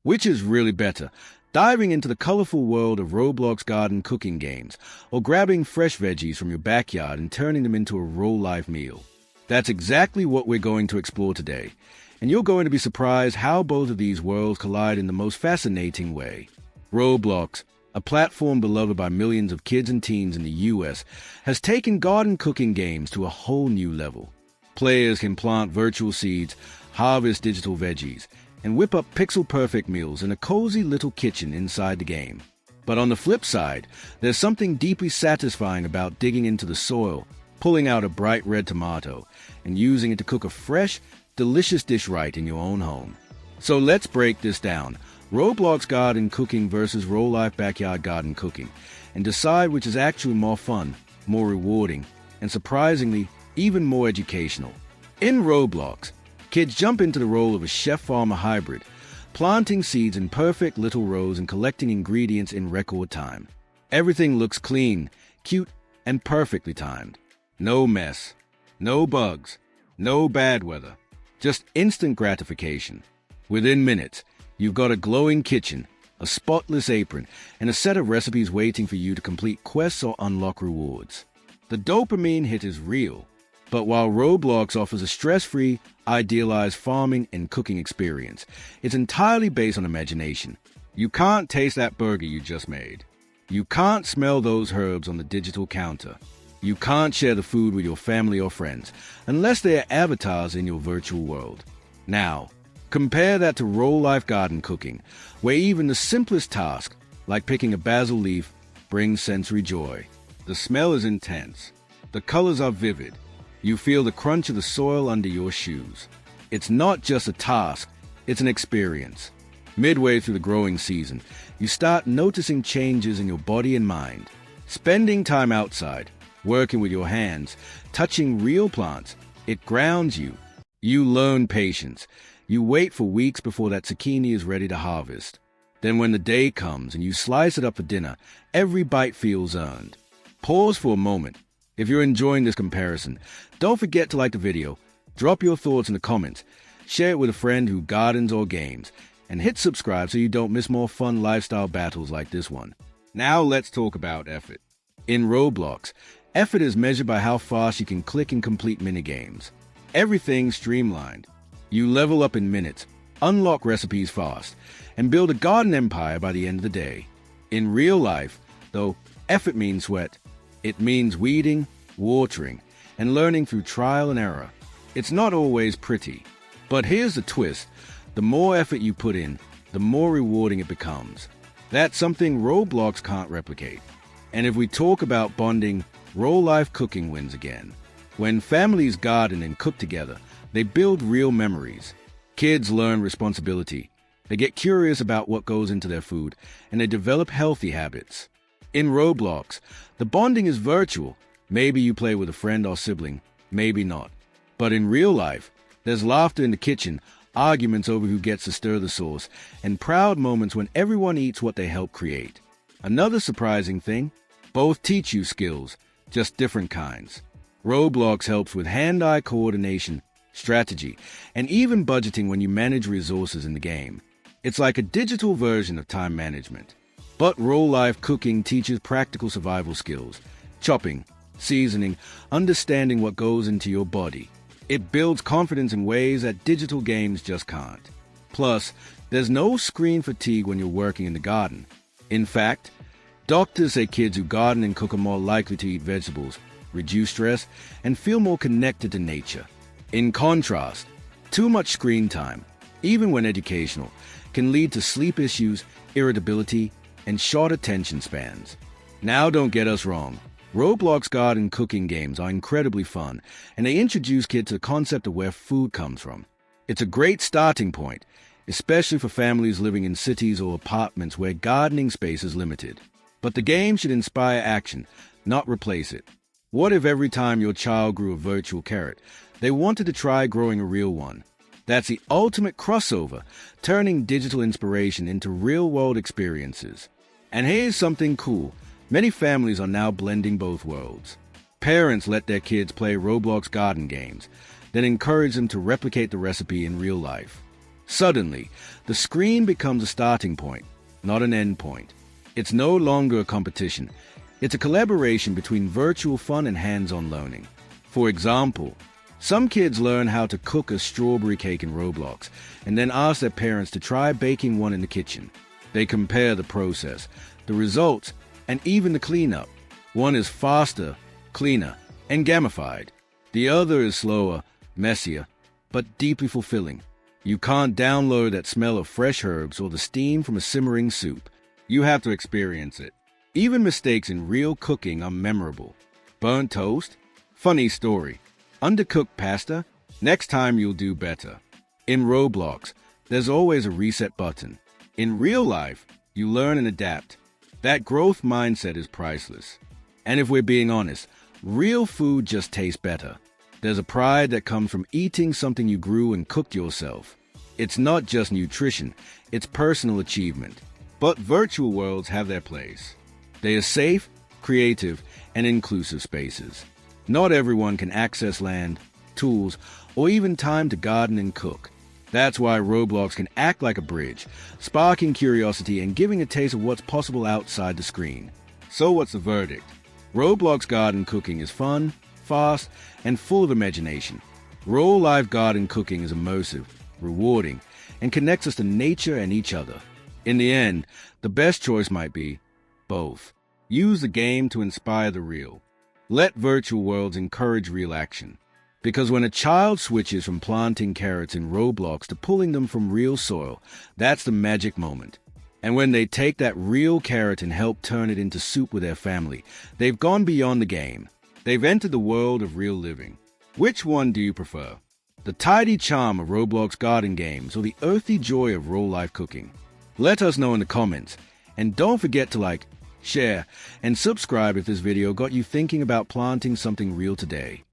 Which is really better, diving into the colorful world of Roblox garden cooking games, or grabbing fresh veggies from your backyard and turning them into a real-life meal? That's exactly what we're going to explore today, and you're going to be surprised how both of these worlds collide in the most fascinating way. Roblox, a platform beloved by millions of kids and teens in the US, has taken garden cooking games to a whole new level. Players can plant virtual seeds, harvest digital veggies, and whip up pixel-perfect meals in a cozy little kitchen inside the game. But on the flip side, there's something deeply satisfying about digging into the soil, pulling out a bright red tomato, and using it to cook a fresh, delicious dish right in your own home. So let's break this down. Roblox garden cooking versus real-life backyard garden cooking, and decide which is actually more fun, more rewarding, and surprisingly, even more educational. In Roblox, kids jump into the role of a chef-farmer hybrid, planting seeds in perfect little rows and collecting ingredients in record time. Everything looks clean, cute, and perfectly timed. No mess, no bugs, no bad weather, just instant gratification. Within minutes, you've got a glowing kitchen, a spotless apron, and a set of recipes waiting for you to complete quests or unlock rewards. The dopamine hit is real, but while Roblox offers a stress-free, idealized farming and cooking experience, it's entirely based on imagination. You can't taste that burger you just made. You can't smell those herbs on the digital counter. You can't share the food with your family or friends, unless they are avatars in your virtual world. Now, compare that to real-life garden cooking, where even the simplest task, like picking a basil leaf, brings sensory joy. The smell is intense. The colors are vivid. You feel the crunch of the soil under your shoes. It's not just a task, it's an experience. Midway through the growing season, you start noticing changes in your body and mind. Spending time outside, working with your hands, touching real plants, it grounds you. You learn patience. You wait for weeks before that zucchini is ready to harvest. Then when the day comes and you slice it up for dinner, every bite feels earned. Pause for a moment. If you're enjoying this comparison, don't forget to like the video, drop your thoughts in the comments, share it with a friend who gardens or games, and hit subscribe so you don't miss more fun lifestyle battles like this one. Now let's talk about effort. In Roblox, effort is measured by how fast you can click and complete minigames. Everything's streamlined. You level up in minutes, unlock recipes fast, and build a garden empire by the end of the day. In real life, though, effort means sweat. It means weeding, watering, and learning through trial and error. It's not always pretty. But here's the twist. The more effort you put in, the more rewarding it becomes. That's something Roblox can't replicate. And if we talk about bonding, real-life cooking wins again. When families garden and cook together, they build real memories. Kids learn responsibility. They get curious about what goes into their food, and they develop healthy habits. In Roblox, the bonding is virtual. Maybe you play with a friend or sibling, maybe not. But in real life, there's laughter in the kitchen, arguments over who gets to stir the sauce, and proud moments when everyone eats what they help create. Another surprising thing, both teach you skills, just different kinds. Roblox helps with hand-eye coordination, strategy, and even budgeting when you manage resources in the game. It's like a digital version of time management. But real-life cooking teaches practical survival skills, chopping, seasoning, understanding what goes into your body. It builds confidence in ways that digital games just can't. Plus, there's no screen fatigue when you're working in the garden. In fact, doctors say kids who garden and cook are more likely to eat vegetables, reduce stress, and feel more connected to nature. In contrast, too much screen time, even when educational, can lead to sleep issues, irritability, and short attention spans. Now don't get us wrong. Roblox garden cooking games are incredibly fun, and they introduce kids to the concept of where food comes from. It's a great starting point, especially for families living in cities or apartments where gardening space is limited. But the game should inspire action, not replace it. What if every time your child grew a virtual carrot, they wanted to try growing a real one? That's the ultimate crossover, turning digital inspiration into real-world experiences. And here's something cool. Many families are now blending both worlds. Parents let their kids play Roblox garden games, then encourage them to replicate the recipe in real life. Suddenly, the screen becomes a starting point, not an end point. It's no longer a competition. It's a collaboration between virtual fun and hands-on learning. For example, some kids learn how to cook a strawberry cake in Roblox and then ask their parents to try baking one in the kitchen. They compare the process, the results, and even the cleanup. One is faster, cleaner, and gamified. The other is slower, messier, but deeply fulfilling. You can't download that smell of fresh herbs or the steam from a simmering soup. You have to experience it. Even mistakes in real cooking are memorable. Burnt toast? Funny story. Undercooked pasta? Next time you'll do better. In Roblox, there's always a reset button. In real life, you learn and adapt. That growth mindset is priceless. And if we're being honest, real food just tastes better. There's a pride that comes from eating something you grew and cooked yourself. It's not just nutrition, it's personal achievement. But virtual worlds have their place. They are safe, creative, and inclusive spaces. Not everyone can access land, tools, or even time to garden and cook. That's why Roblox can act like a bridge, sparking curiosity and giving a taste of what's possible outside the screen. So what's the verdict? Roblox garden cooking is fun, fast, and full of imagination. Real-life garden cooking is immersive, rewarding, and connects us to nature and each other. In the end, the best choice might be both. Use the game to inspire the real. Let virtual worlds encourage real action. Because when a child switches from planting carrots in Roblox to pulling them from real soil, that's the magic moment. And when they take that real carrot and help turn it into soup with their family, they've gone beyond the game. They've entered the world of real living. Which one do you prefer? The tidy charm of Roblox garden games or the earthy joy of real-life cooking? Let us know in the comments. And don't forget to like, share, and subscribe if this video got you thinking about planting something real today.